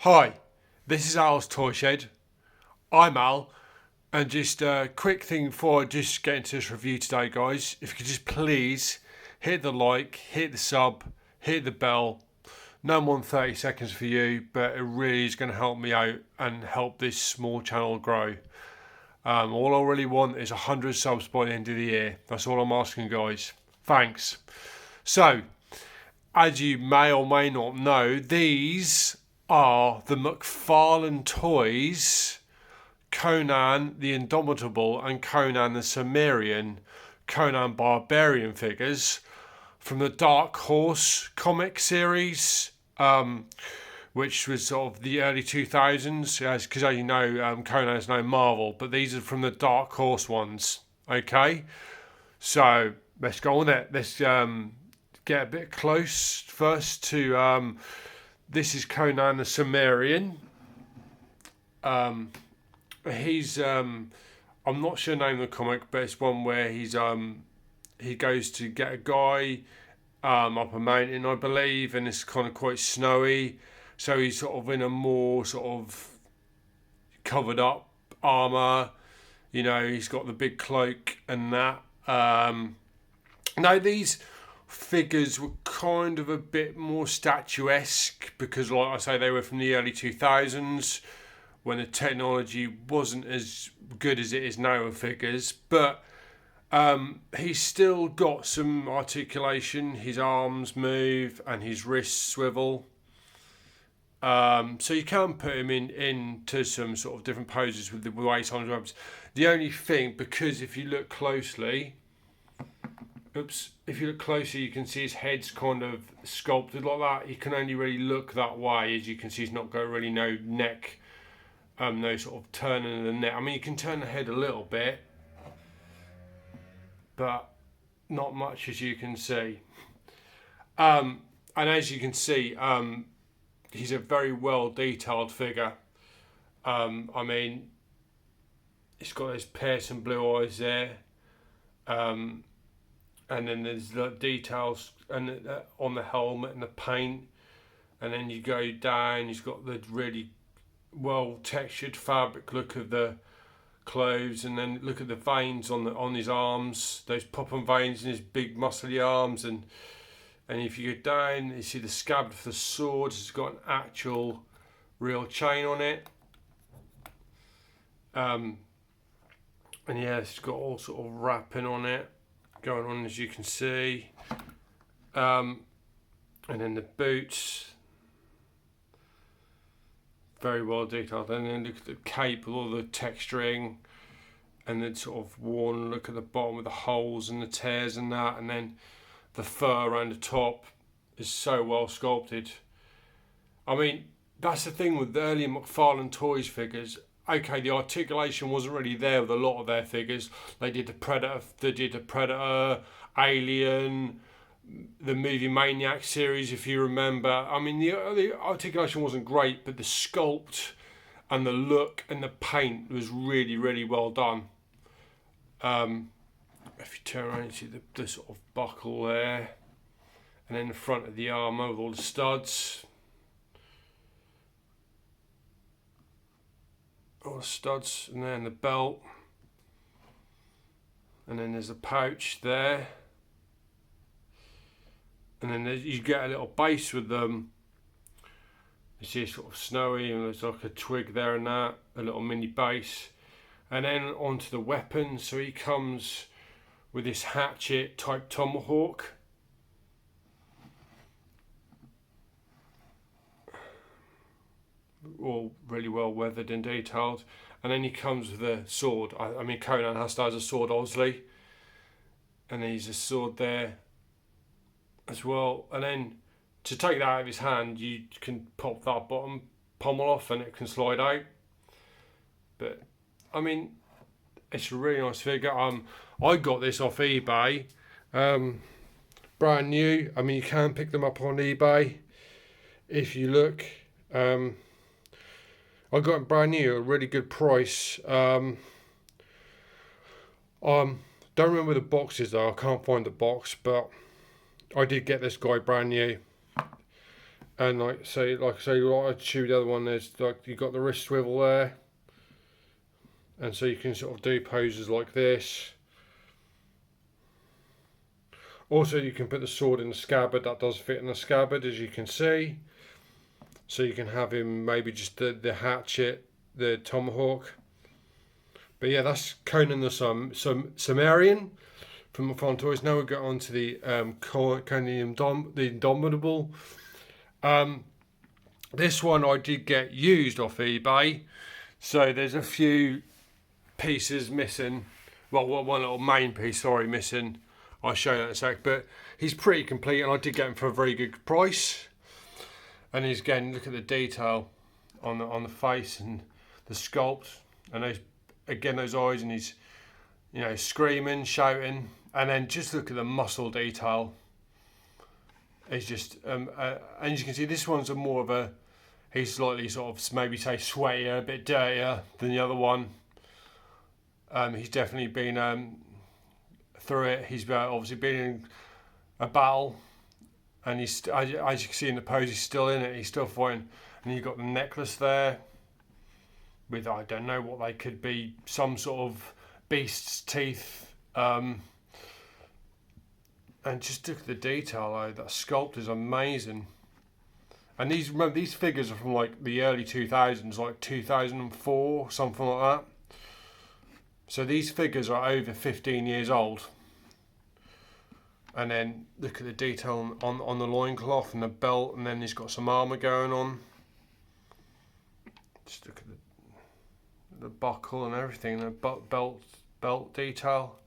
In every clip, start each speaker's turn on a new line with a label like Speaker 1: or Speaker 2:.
Speaker 1: Hi, this is Al's Toy Shed. I'm Al, and just a quick thing before I just get into this review today, guys. If you could just please hit the like, hit the sub, hit the bell. No more than 30 seconds for you, but it really is going to help me out and help this small channel grow. All I really want is 100 subs by the end of the year. That's all I'm asking, guys. Thanks. So, as you may or may not know, these are the McFarlane toys, Conan the Indomitable and Conan the Cimmerian, Conan barbarian figures from the Dark Horse comic series, which was sort of the early 2000s, because as you know, Conan is no Marvel, but these are from the Dark Horse ones. Okay, so let's go on it. Let's get a bit close first to this is Conan the Cimmerian. He's I'm not sure the name of the comic, but it's one where he goes to get a guy up a mountain, I believe, and it's kind of quite snowy, so he's sort of in a more sort of covered up armor. You know, he's got the big cloak and that. Now these figures were kind of a bit more statuesque because, like I say, they were from the early 2000s when the technology wasn't as good as it is now with figures, but he's still got some articulation. His arms move and his wrists swivel, so you can put him into some sort of different poses with the way his arms moves. The only thing, because if you look closely, you can see his head's kind of sculpted like that. He can only really look that way. As you can see, he's not got really no neck, no sort of turning of the neck. I mean, you can turn the head a little bit, but not much, as you can see. And as you can see, he's a very well detailed figure. I mean, he's got those piercing blue eyes there. And then there's the details and on the helmet and the paint, and then you go down. He's got the really well textured fabric look of the clothes, and then look at the veins on his arms, those popping veins in his big muscly arms, and if you go down, you see the scabbard for the sword. It's got an actual real chain on it, and yeah, it's got all sort of wrapping on it going on, as you can see, and then the boots, very well detailed, and then look at the cape with all the texturing, and then sort of worn. Look at the bottom with the holes and the tears and that, and then the fur around the top is so well sculpted. I mean, that's the thing with the earlier McFarlane Toys figures. Okay, the articulation wasn't really there with a lot of their figures. They did the Predator, Alien, the movie Maniac series, if you remember. I mean, the articulation wasn't great, but the sculpt and the look and the paint was really, really well done. If you turn around, you see the sort of buckle there, and then the front of the armour with all the studs. All the studs, and then the belt, and then there's a pouch there, and then you get a little base with them. You see it's sort of snowy, and there's like a twig there and that, a little mini base, and then onto the weapons. So he comes with this hatchet type tomahawk. All really well weathered and detailed, and then he comes with a sword. I mean, Conan has to have a sword, obviously, and then he's a sword there as well. And then to take that out of his hand, you can pop that bottom pommel off, and it can slide out. But I mean, it's a really nice figure. I got this off eBay, brand new. I mean, you can pick them up on eBay if you look. I got it brand new at a really good price. Don't remember the boxes though. I can't find the box, but I did get this guy brand new. And like I shoot the other one. There's like you got the wrist swivel there, and so you can sort of do poses like this. Also, you can put the sword in the scabbard. That does fit in the scabbard, as you can see. So you can have him maybe just the hatchet, the tomahawk. But yeah, that's Conan the Cimmerian from McFarlane Toys. Now we get on to the Conan the Indomitable. This one I did get used off eBay. So there's a few pieces missing. Well, one little main piece, sorry, missing. I'll show you that in a sec. But he's pretty complete, and I did get him for a very good price. And he's again, look at the detail on the face and the sculpt, and those eyes, and he's screaming, shouting, and then just look at the muscle detail. It's just and as you can see, this one's he's slightly sort of maybe say sweatier, a bit dirtier than the other one. He's definitely been through it. He's obviously been in a battle. And he's, as you can see in the pose, he's still in it. He's still fighting. And you've got the necklace there with, I don't know what they could be, some sort of beast's teeth. And just look at the detail, though. That sculpt is amazing. And remember, these figures are from like the early 2000s, like 2004, something like that. So these figures are over 15 years old. And then look at the detail on the loincloth and the belt, and then he's got some armour going on. Just look at the buckle and everything, the belt detail.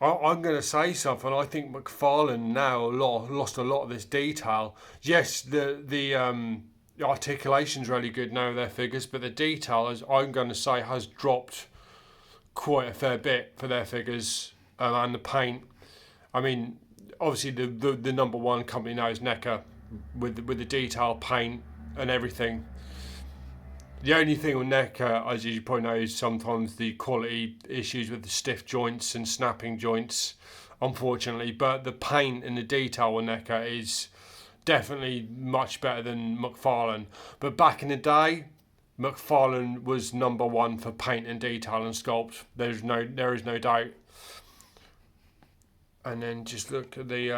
Speaker 1: I'm going to say something. I think McFarlane now lost a lot of this detail. Yes, the articulation's really good now with their figures, but the detail, as I'm going to say, has dropped quite a fair bit for their figures, and the paint. I mean, obviously the number one company now is NECA with the detail, paint and everything. The only thing with NECA, as you probably know, is sometimes the quality issues with the stiff joints and snapping joints, unfortunately. But the paint and the detail with NECA is definitely much better than McFarlane. But back in the day, McFarlane was number one for paint and detail and sculpt. There is no doubt. And then just look at the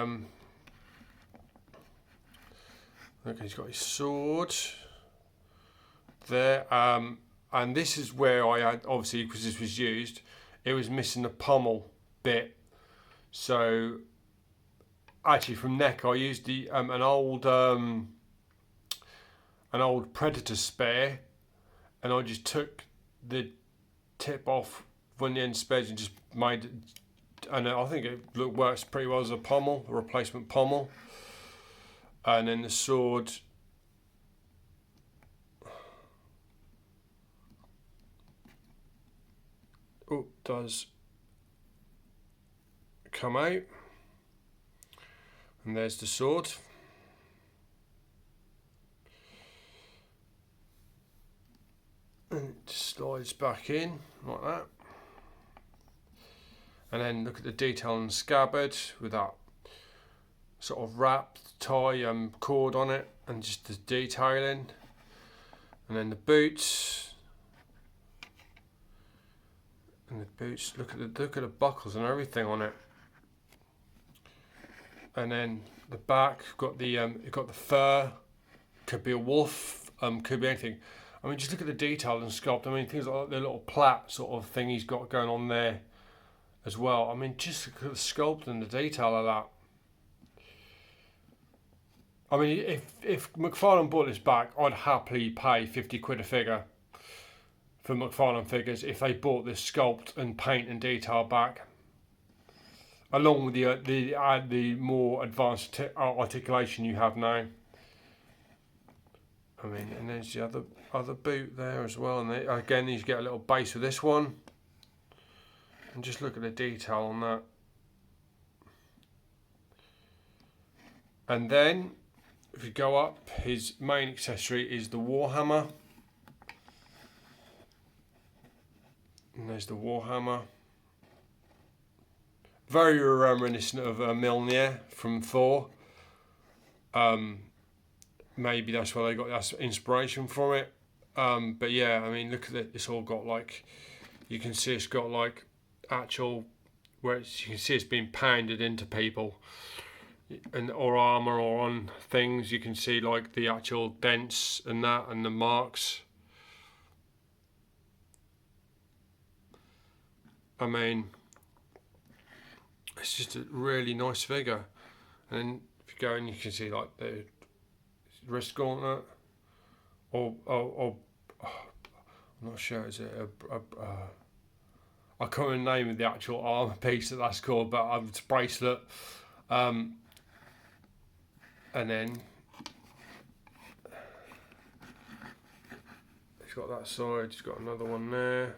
Speaker 1: look, he's got his sword there, and this is where I had, obviously, because this was used, it was missing the pommel bit. So actually from NECA I used the an old Predator spare, and I just took the tip off one of the end spares and just made it. And I think it works pretty well as a pommel, a replacement pommel. And then the sword, does come out. And there's the sword. And it slides back in like that. And then look at the detail on the scabbard with that sort of wrap tie cord on it, and just the detailing. And then the boots. And the boots, look at the buckles and everything on it. And then the back, got the fur, could be a wolf, could be anything. I mean, just look at the detail and sculpt. I mean, things like the little plait sort of thing he's got going on there as well. I mean, just look at the sculpt and the detail of that. I mean, if McFarlane bought this back, I'd happily pay 50 quid a figure for McFarlane figures if they bought this sculpt and paint and detail back, along with the more advanced articulation you have now. I mean, and there's the other boot there as well, and again you get a little base with this one. And just look at the detail on that. And then, if you go up, his main accessory is the Warhammer. And there's the Warhammer. Very reminiscent of Mjolnir from Thor. maybe that's where they got that inspiration from it. But yeah, I mean, look at it. It's all got like, you can see it's got like actual, where you can see it's been pounded into people, and or armor or on things. You can see like the actual dents and that, and the marks. I mean, it's just a really nice figure. And then if you go and you can see like the wrist gauntlet, or I'm not sure, is it I can't remember the name of the actual armor piece that's called, but it's a bracelet. And then he's got that side, he's got another one there.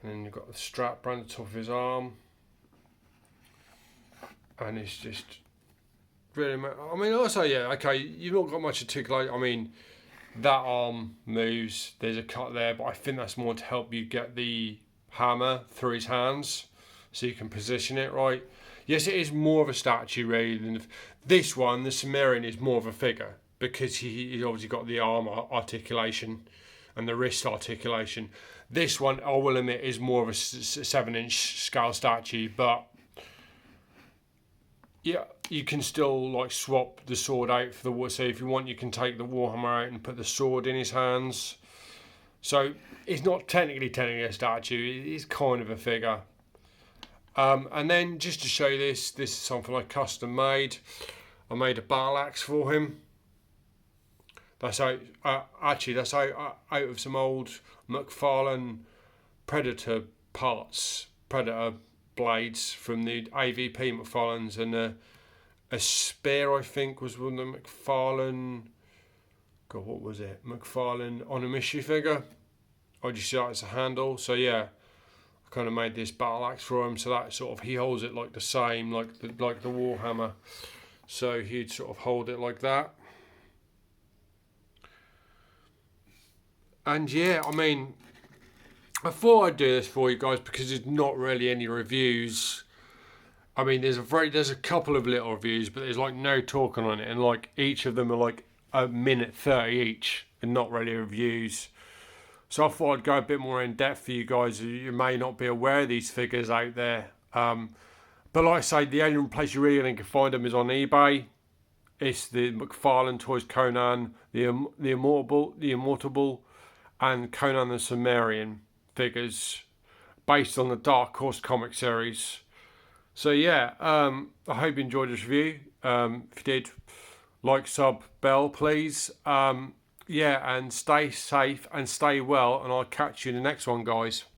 Speaker 1: And then you've got the strap around the top of his arm. And it's just really, I mean, also, yeah, okay, you've not got much articulation. I mean, that arm moves, there's a cut there, but I think that's more to help you get the hammer through his hands so you can position it right. Yes, it is more of a statue really than this one. The Cimmerian is more of a figure because he's obviously got the arm articulation and the wrist articulation. This one, I will admit, is more of a 7-inch scale statue, but yeah, you can still like swap the sword out for the war. So if you want, you can take the warhammer out and put the sword in his hands. So it's not technically a statue. It's kind of a figure. And then just to show you this is something I custom made. I made a battle axe for him. That's out. Actually, that's out of some old McFarlane Predator parts, Predator blades from the AVP McFarlane's, and a spear I think was one of the McFarlane. God, what was it? McFarlane on a mystery figure. I just see that as a handle. So yeah, I kind of made this battle axe for him. So that sort of, he holds it like the same, like the Warhammer. So he'd sort of hold it like that. And yeah, I mean, I thought I'd do this for you guys because there's not really any reviews. I mean, there's a couple of little reviews, but there's like no talking on it, and like each of them are like a minute 30 each, and not really reviews. So I thought I'd go a bit more in depth for you guys. You may not be aware of these figures out there, but like I say, the only place you really can find them is on eBay. It's the McFarlane Toys Conan, the Immortable, and Conan the Cimmerian figures based on the Dark Horse comic series. So yeah, I hope you enjoyed this review. If you did, like, sub, bell, please. Yeah, and stay safe and stay well, and I'll catch you in the next one, guys.